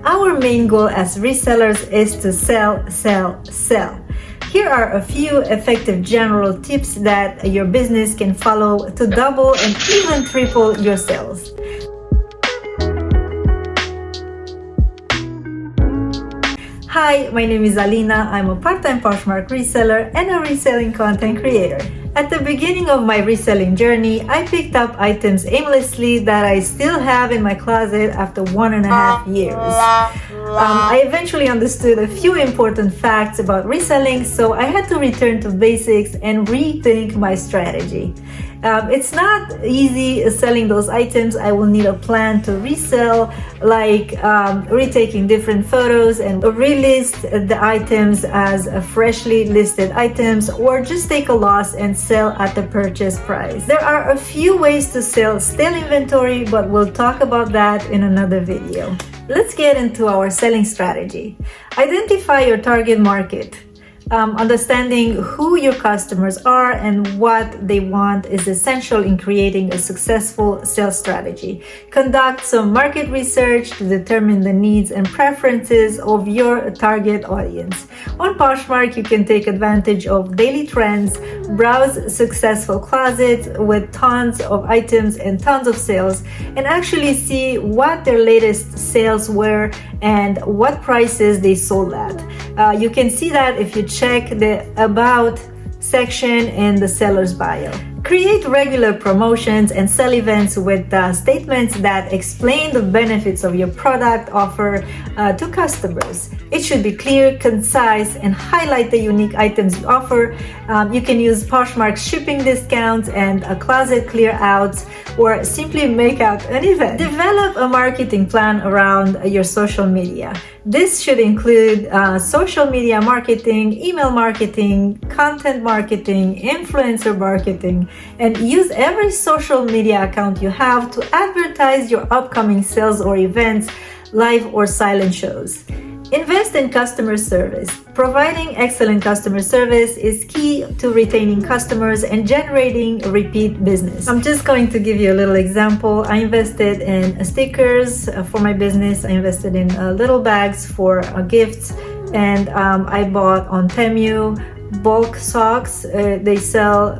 our main goal as resellers is to sell, sell, sell. Here are a few effective general tips that your business can follow to double and even triple your sales. Hi, my name is Alina. I'm a part-time Poshmark reseller and a reselling content creator. At the beginning of my reselling journey, I picked up items aimlessly that I still have in my closet after 1.5 years. I eventually understood a few important facts about reselling, so I had to return to basics and rethink my strategy. It's not easy selling those items. I will need a plan to resell, like retaking different photos and relist the items as freshly listed items, or just take a loss and sell at the purchase price. There are a few ways to sell stale inventory, but we'll talk about that in another video. Let's get into our selling strategy. Identify your target market. Understanding who your customers are and what they want is essential in creating a successful sales strategy. Conduct some market research to determine the needs and preferences of your target audience. On Poshmark, you can take advantage of daily trends, browse successful closets with tons of items and tons of sales, and actually see what their latest sales were and what prices they sold at. You can see that if you check the About section in the seller's bio. Create regular promotions and sell events with statements that explain the benefits of your product offer to customers. It should be clear, concise, and highlight the unique items you offer. You can use Poshmark shipping discounts and closet clear outs, or simply make out an event. Develop a marketing plan around your social media. This should include social media marketing, email marketing, content marketing, influencer marketing, and use every social media account you have to advertise your upcoming sales or events, live or silent shows. Invest in customer service. Providing excellent customer service is key to retaining customers and generating repeat business. I'm just going to give you a little example. I invested in stickers for my business. I invested in little bags for gifts, and I bought on Temu bulk socks. They sell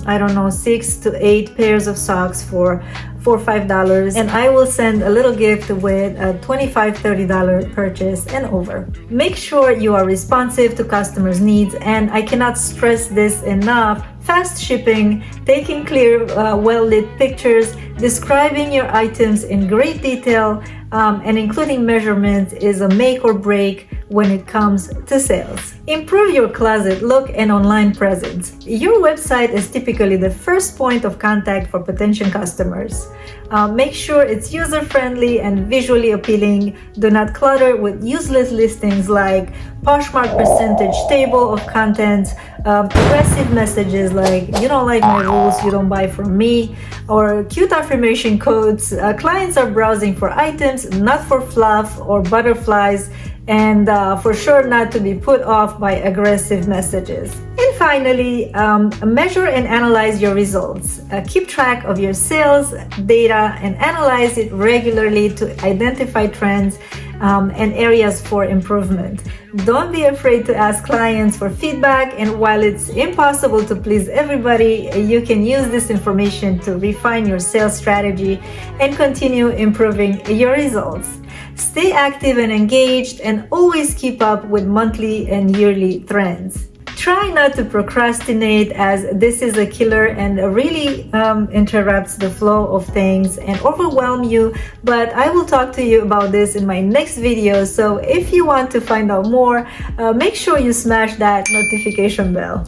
I don't know, 6 to 8 pairs of socks for $4 or $5, and I will send a little gift with a $25-$30 purchase and over. Make sure you are responsive to customers' needs, and I cannot stress this enough. Fast shipping, taking clear, well-lit pictures, describing your items in great detail, and including measurements is a make or break when it comes to sales. Improve your closet look and online presence. Your website is typically the first point of contact for potential customers. Make sure it's user-friendly and visually appealing. Do not clutter with useless listings like Poshmark percentage table of contents, aggressive messages like "you don't like my rules, you don't buy from me," or cute affirmation codes. Clients are browsing for items, not for fluff or butterflies, and for sure not to be put off by aggressive messages. And finally, measure and analyze your results. Keep track of your sales data and analyze it regularly to identify trends and areas for improvement. Don't be afraid to ask clients for feedback, and while it's impossible to please everybody, you can use this information to refine your sales strategy and continue improving your results. Stay active and engaged, and always keep up with monthly and yearly trends. Try not to procrastinate, as this is a killer and really interrupts the flow of things and overwhelm you, but I will talk to you about this in my next video. So if you want to find out more, make sure you smash that notification bell.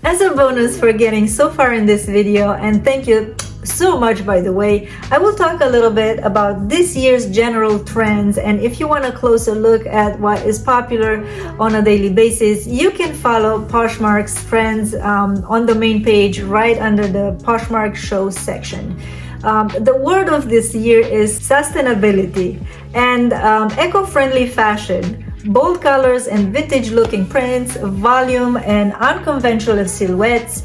As a bonus for getting so far in this video, and thank you so much, by the way, I will talk a little bit about this year's general trends, and if you want a closer look at what is popular on a daily basis, you can follow Poshmark's trends on the main page right under the Poshmark shows section. The word of this year is sustainability and eco-friendly fashion. Bold colors and vintage looking prints, volume and unconventional silhouettes,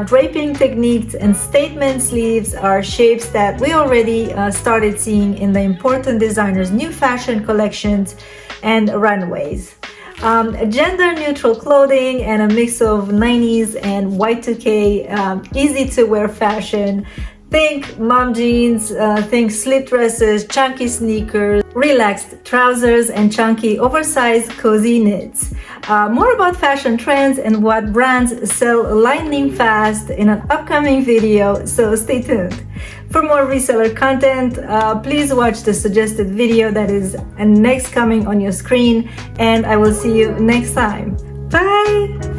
Draping techniques and statement sleeves are shapes that we already started seeing in the important designers' new fashion collections and runways. Gender-neutral clothing and a mix of 90s and Y2K easy-to-wear fashion. Think mom jeans, think slip dresses, chunky sneakers, relaxed trousers, and chunky oversized cozy knits. More about fashion trends and what brands sell lightning fast in an upcoming video, so stay tuned. For more reseller content, please watch the suggested video that is next coming on your screen, and I will see you next time. Bye!